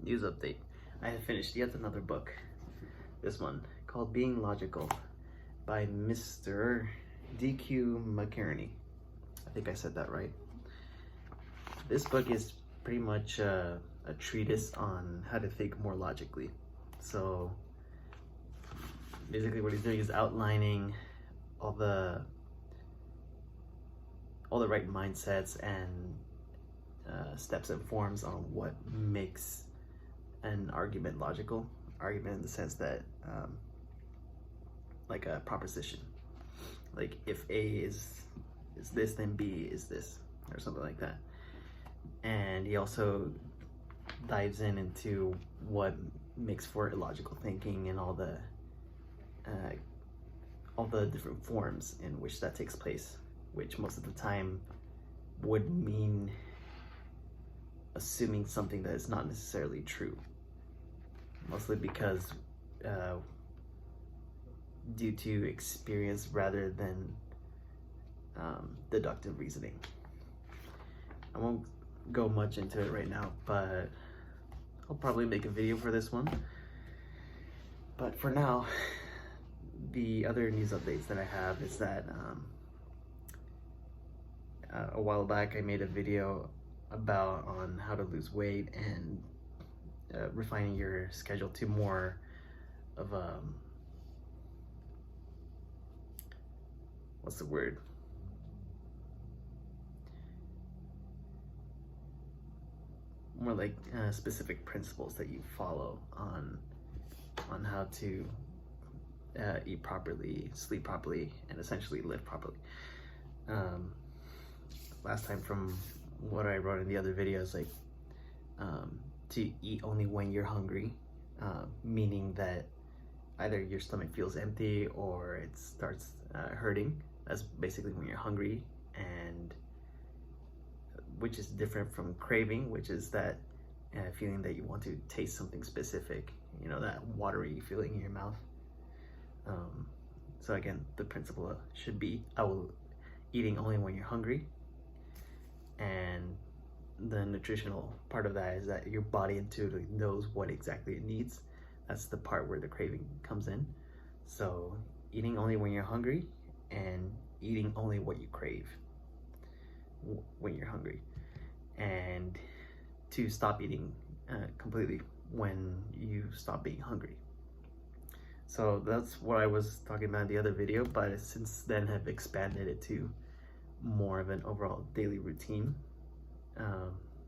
News update. I have finished yet another book. This one called Being Logical by Mr. D.Q. McKerney. I think I said that right. This book is pretty much a treatise on how to think more logically. So basically what he's doing is outlining all the right mindsets and steps and forms on what makes an argument logical. Argument in the sense that like a proposition, like if A is this, then B is this, or something like that. And he also dives into what makes for illogical thinking and all the different forms in which that takes place, which most of the time would mean assuming something that is not necessarily true, mostly because due to experience rather than deductive reasoning. I won't go much into it right now, but I'll probably make a video for this one. But for now, the other news updates that I have is that a while back I made a video on how to lose weight and refining your schedule to more of what's the word? More like specific principles that you follow on how to eat properly, sleep properly, and essentially live properly. Last time, from what I wrote in the other videos, like to eat only when you're hungry, meaning that either your stomach feels empty or it starts hurting. That's basically when you're hungry, and which is different from craving, which is that feeling that you want to taste something specific, you know, that watery feeling in your mouth. So again, the principle should be eating only when you're hungry, and the nutritional part of that is that your body intuitively knows what exactly it needs. That's the part where the craving comes in. So eating only when you're hungry and eating only what you crave when you're hungry, and to stop eating completely when you stop being hungry. So that's what I was talking about in the other video, but since then have expanded it to more of an overall daily routine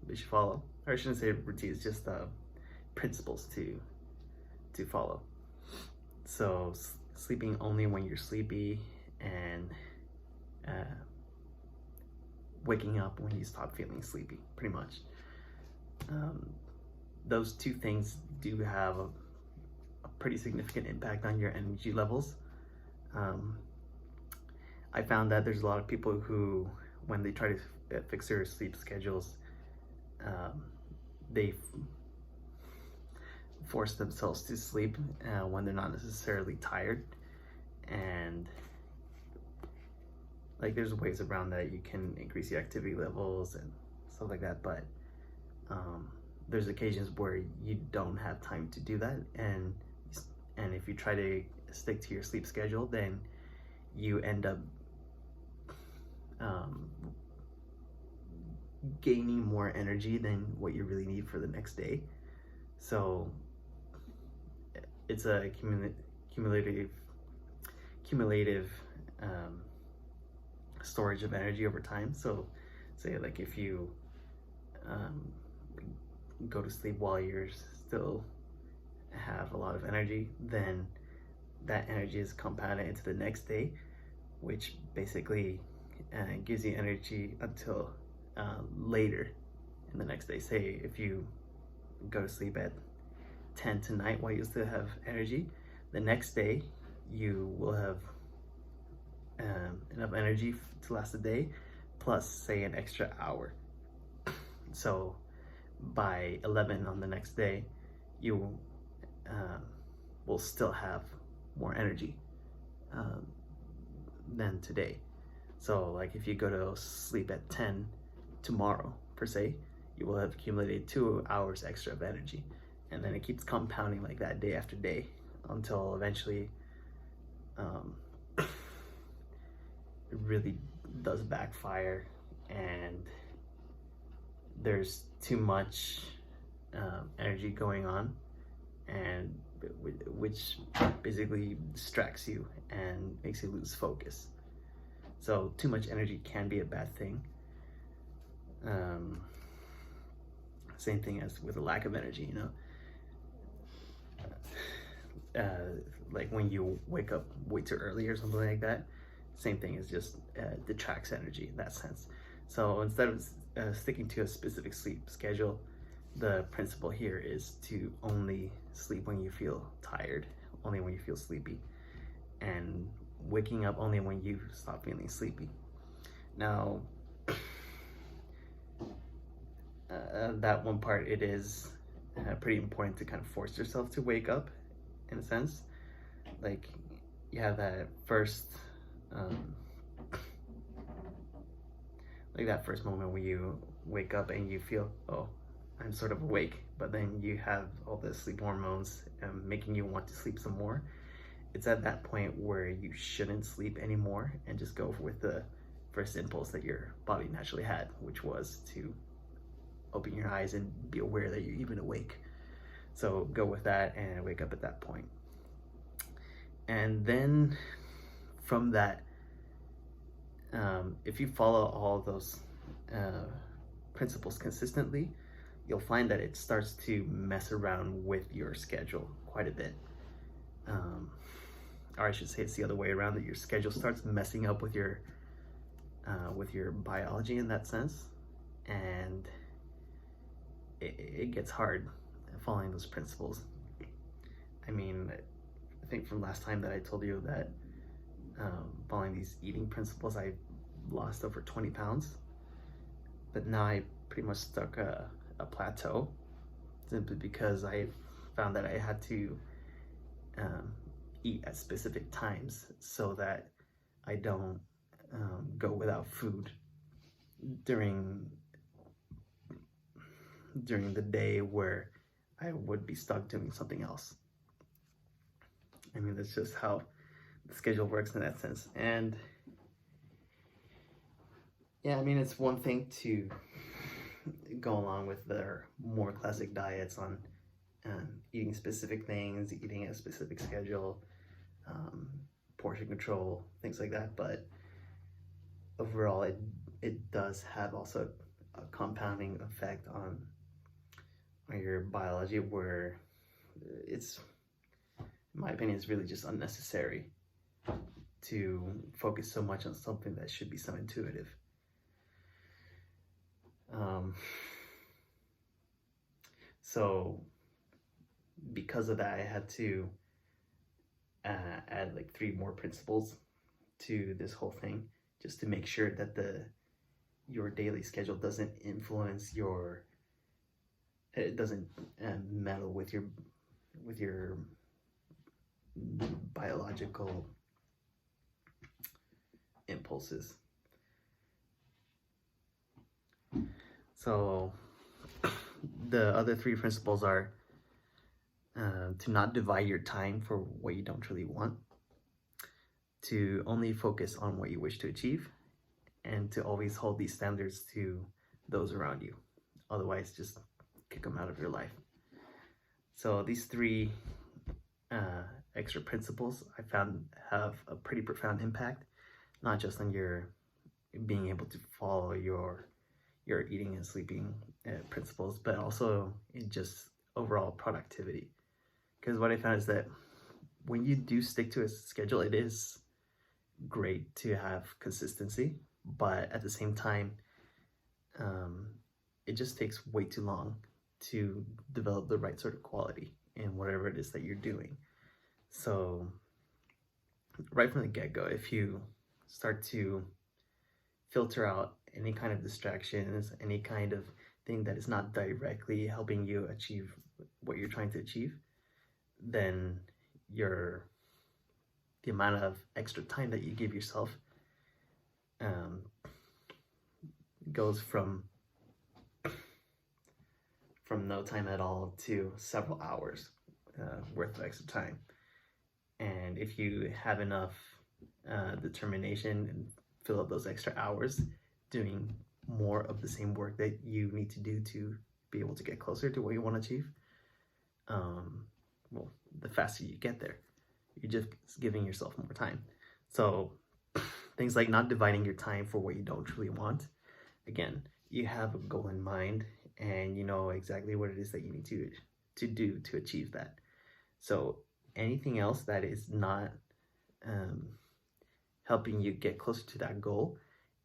we should follow. Or I shouldn't say routine, it's just principles to follow. So sleeping only when you're sleepy, and waking up when you stop feeling sleepy, pretty much. Those two things do have a pretty significant impact on your energy levels. I found that there's a lot of people who, when they try to fix their sleep schedules, they force themselves to sleep when they're not necessarily tired. And like, there's ways around that. You can increase the activity levels and stuff like that, but there's occasions where you don't have time to do that, and if you try to stick to your sleep schedule, then you end up gaining more energy than what you really need for the next day. So it's a cumulative storage of energy over time. So say, like, if you go to sleep while you're still have a lot of energy, then that energy is compounded into the next day, which basically gives you energy until later in the next day. Say if you go to sleep at 10 tonight while you still have energy, the next day you will have enough energy to last a day, plus say an extra hour. So by 11 on the next day, you will still have more energy than today. So like, if you go to sleep at 10 tomorrow per se, you will have accumulated 2 hours extra of energy. And then it keeps compounding like that day after day until eventually it really does backfire, and there's too much energy going on, and which basically distracts you and makes you lose focus. So too much energy can be a bad thing. Same thing as with a lack of energy, you know. Like when you wake up way too early or something like that, same thing, is just detracts energy in that sense. So instead of sticking to a specific sleep schedule, the principle here is to only sleep when you feel tired, only when you feel sleepy, and waking up only when you stop feeling sleepy. Now, that one part, it is pretty important to kind of force yourself to wake up, in a sense. Like, you have that first moment when you wake up and you feel, oh, I'm sort of awake, but then you have all the sleep hormones making you want to sleep some more. It's at that point where you shouldn't sleep anymore and just go with the first impulse that your body naturally had, which was to open your eyes and be aware that you're even awake. So go with that and wake up at that point. And then from that, if you follow all those principles consistently, you'll find that it starts to mess around with your schedule quite a bit. Or I should say it's the other way around, that your schedule starts messing up with your biology in that sense, and it gets hard following those principles. I mean, I think from last time that I told you that following these eating principles, I lost over 20 pounds, but now I pretty much stuck a plateau, simply because I found that I had to eat at specific times so that I don't go without food during the day where I would be stuck doing something else. I mean, that's just how the schedule works in that sense. And yeah, I mean, it's one thing to go along with their more classic diets on eating specific things, eating a specific schedule, portion control, things like that. But overall, it does have also a compounding effect on your biology, where it's, in my opinion, it's really just unnecessary to focus so much on something that should be so intuitive. So because of that, I had to add like 3 more principles to this whole thing, just to make sure that your daily schedule doesn't influence it doesn't meddle with your biological impulses. So the other 3 principles are to not divide your time for what you don't truly want, to only focus on what you wish to achieve, and to always hold these standards to those around you. Otherwise, just kick them out of your life. So these 3 extra principles I found have a pretty profound impact, not just on your being able to follow your eating and sleeping principles, but also in just overall productivity. Because what I found is that when you do stick to a schedule, it is great to have consistency, but at the same time, it just takes way too long to develop the right sort of quality in whatever it is that you're doing. So right from the get-go, if you start to filter out any kind of distractions, any kind of thing that is not directly helping you achieve what you're trying to achieve, then the amount of extra time that you give yourself goes from from no time at all to several hours worth of extra time. And if you have enough determination and fill up those extra hours doing more of the same work that you need to do to be able to get closer to what you want to achieve, well, the faster you get there. You're just giving yourself more time. So things like not dividing your time for what you don't truly want. Again, you have a goal in mind and you know exactly what it is that you need to do to achieve that. So anything else that is not helping you get closer to that goal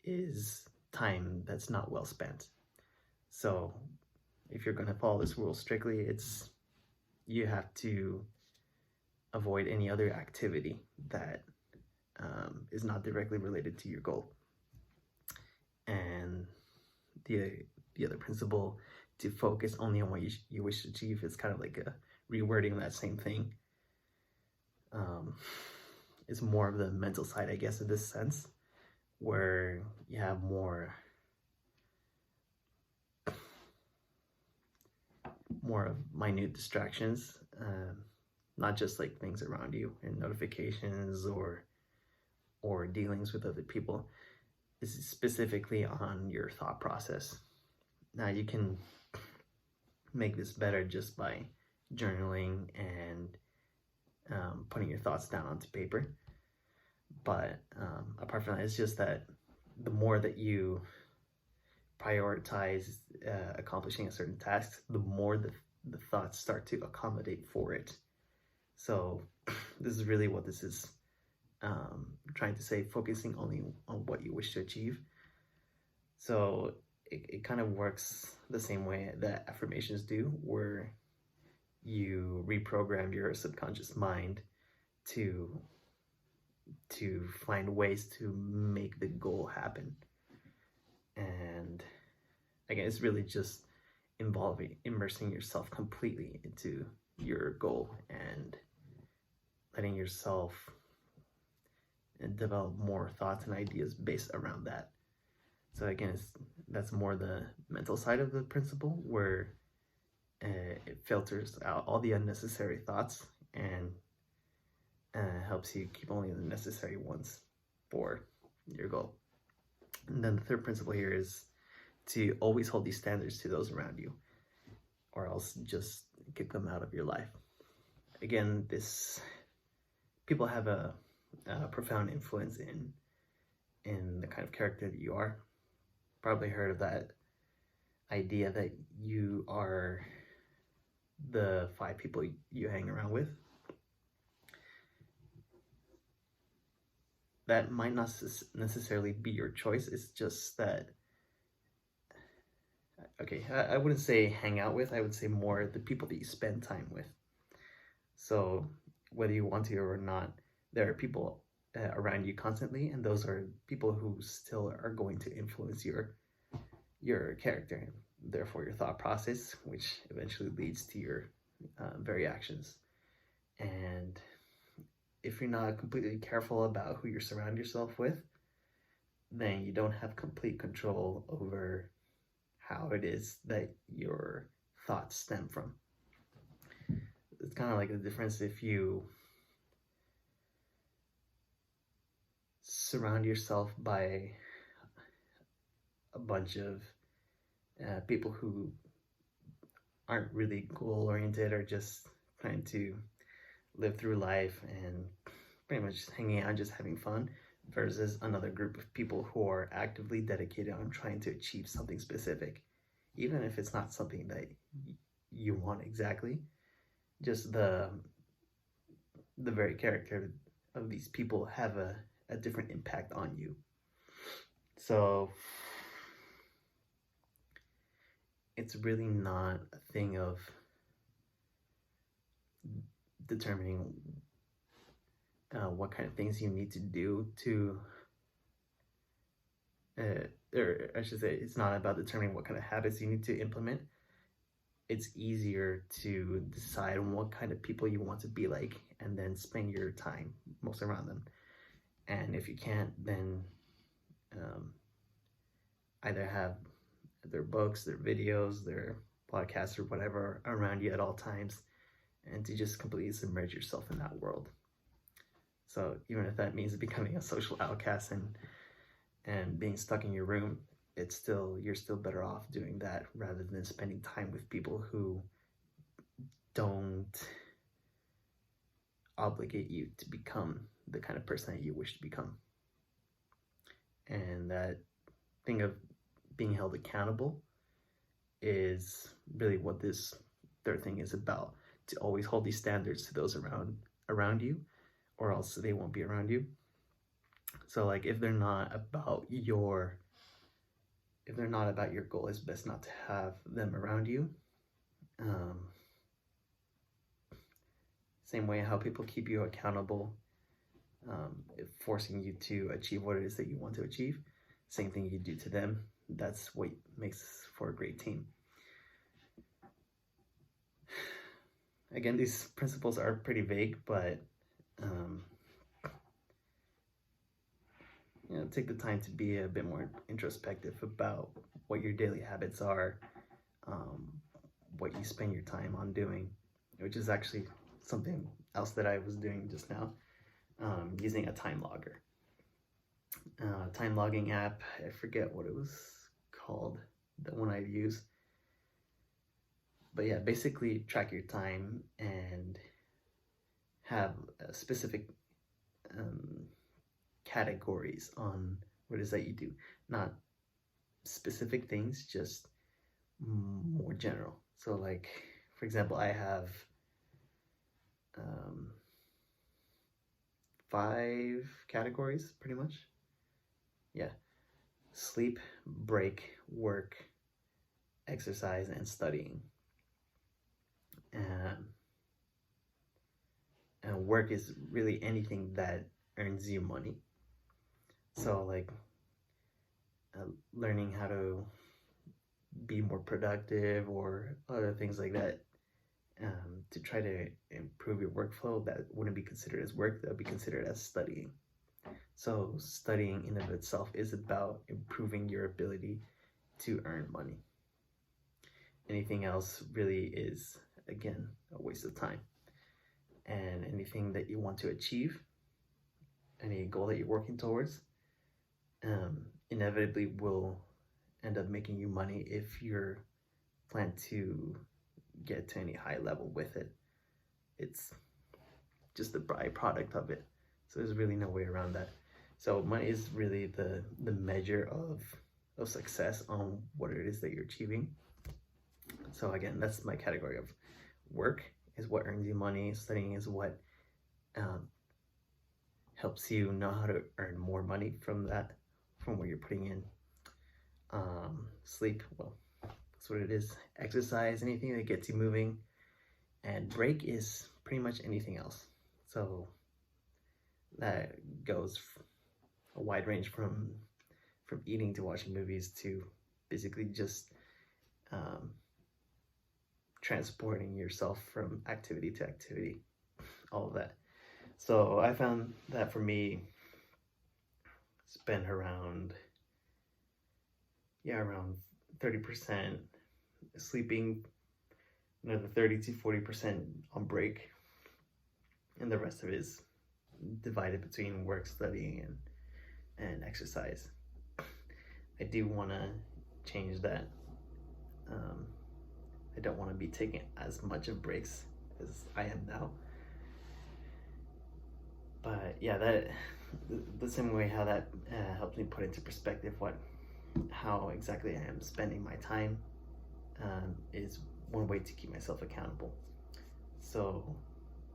is time that's not well spent. So if you're going to follow this rule strictly, you have to avoid any other activity that is not directly related to your goal. And the other principle, to focus only on what you wish to achieve, is kind of like a rewording of that same thing. It's more of the mental side, I guess, in this sense, where you have more of minute distractions, not just like things around you and notifications or dealings with other people. This is specifically on your thought process. Now you can make this better just by journaling and putting your thoughts down onto paper. But apart from that, it's just that the more that you prioritize accomplishing a certain task, the more the thoughts start to accommodate for it. So this is really what this is trying to say, focusing only on what you wish to achieve. So it kind of works the same way that affirmations do, where you reprogram your subconscious mind to find ways to make the goal happen. And again, it's really just immersing yourself completely into your goal and letting yourself develop more thoughts and ideas based around that. So again, that's more the mental side of the principle, where it filters out all the unnecessary thoughts and helps you keep only the necessary ones for your goal. And then the third principle here is to always hold these standards to those around you, or else just get them out of your life. Again, people have a profound influence in the kind of character that you are. Probably heard of that idea that you are the 5 people you hang around with. That might not necessarily be your choice. It's just that, okay, I wouldn't say hang out with, I would say more the people that you spend time with. So whether you want to or not, there are people around you constantly, and those are people who still are going to influence your character, therefore your thought process, which eventually leads to your very actions. And if you're not completely careful about who you surround yourself with, then you don't have complete control over how it is that your thoughts stem from. It's kind of like the difference if you surround yourself by a bunch of people who aren't really goal-oriented or just trying to live through life and pretty much just hanging out and just having fun, versus another group of people who are actively dedicated on trying to achieve something specific, even if it's not something that you want exactly. Just the very character of these people have a different impact on you. So it's really not a thing of determining what kind of things you need to do to, or I should say, it's not about determining what kind of habits you need to implement. It's easier to decide on what kind of people you want to be like and then spend your time most around them. And if you can't, then either have their books, their videos, their podcasts or whatever around you at all times, and to just completely submerge yourself in that world. So even if that means becoming a social outcast and being stuck in your room, you're still better off doing that rather than spending time with people who don't obligate you to become the kind of person that you wish to become. And that thing of being held accountable is really what this third thing is about, to always hold these standards to those around you, or else they won't be around you. So like if they're not about your goal, it's best not to have them around you. Same way how people keep you accountable, forcing you to achieve what it is that you want to achieve, same thing you do to them. That's what makes for a great team. Again, these principles are pretty vague, but take the time to be a bit more introspective about what your daily habits are, what you spend your time on doing, which is actually something else that I was doing just now, using a time logger. Time logging app, I forget what it was called, the one I use. But yeah, basically track your time and have specific categories on what it is that you do. Not specific things, just more general. So like, for example, I have 5 categories pretty much. Yeah. Sleep, break, work, exercise, and studying. And work is really anything that earns you money. So like learning how to be more productive or other things like that, to try to improve your workflow, that wouldn't be considered as work, that would be considered as studying. So studying in and of itself is about improving your ability to earn money. Anything else really is, again, a waste of time. And anything that you want to achieve, any goal that you're working towards, inevitably will end up making you money if you're plan to get to any high level with it. It's just the byproduct of it. So there's really no way around that. So money is really the measure of success on what it is that you're achieving. So again, that's my category of work is what earns you money. Studying is what helps you know how to earn more money from what you're putting in. Sleep, well, that's what it is. Exercise, anything that gets you moving. And break is pretty much anything else. So that goes a wide range from eating to watching movies to basically just transporting yourself from activity to activity, all of that. So I found that for me, spend around 30% sleeping, another 30 to 40% on break, and the rest of it is divided between work, studying, and exercise. I do want to change that. I don't want to be taking as much of breaks as I am now. But yeah, that the same way how that helps me put into perspective how exactly I am spending my time, is one way to keep myself accountable. So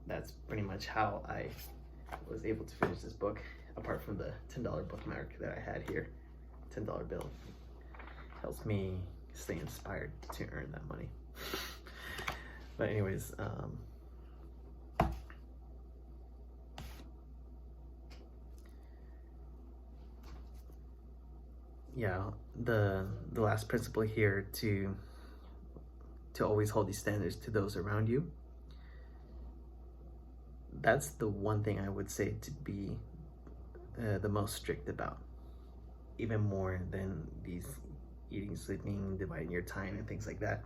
that's pretty much how I was able to finish this book, apart from the $10 bookmark that I had here. $10 bill helps me stay inspired to earn that money. But anyways, yeah, the last principle here, to always hold these standards to those around you. That's the one thing I would say to be the most strict about, even more than these eating, sleeping, dividing your time and things like that.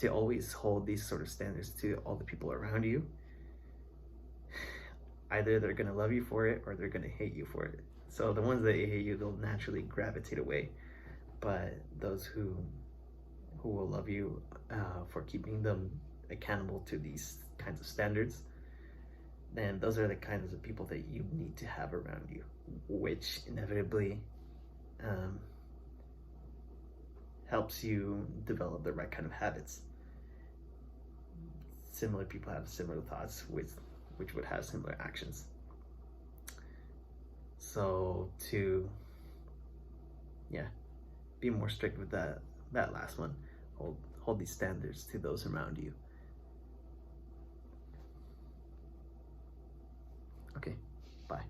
to always hold these sort of standards to all the people around you, either they're going to love you for it or they're going to hate you for it. So the ones that hate you, they'll naturally gravitate away. But those who will love you for keeping them accountable to these kinds of standards, then those are the kinds of people that you need to have around you, which inevitably helps you develop the right kind of habits. Similar people have similar thoughts, which would have similar actions. So to be more strict with that last one. Hold these standards to those around you. Okay, bye.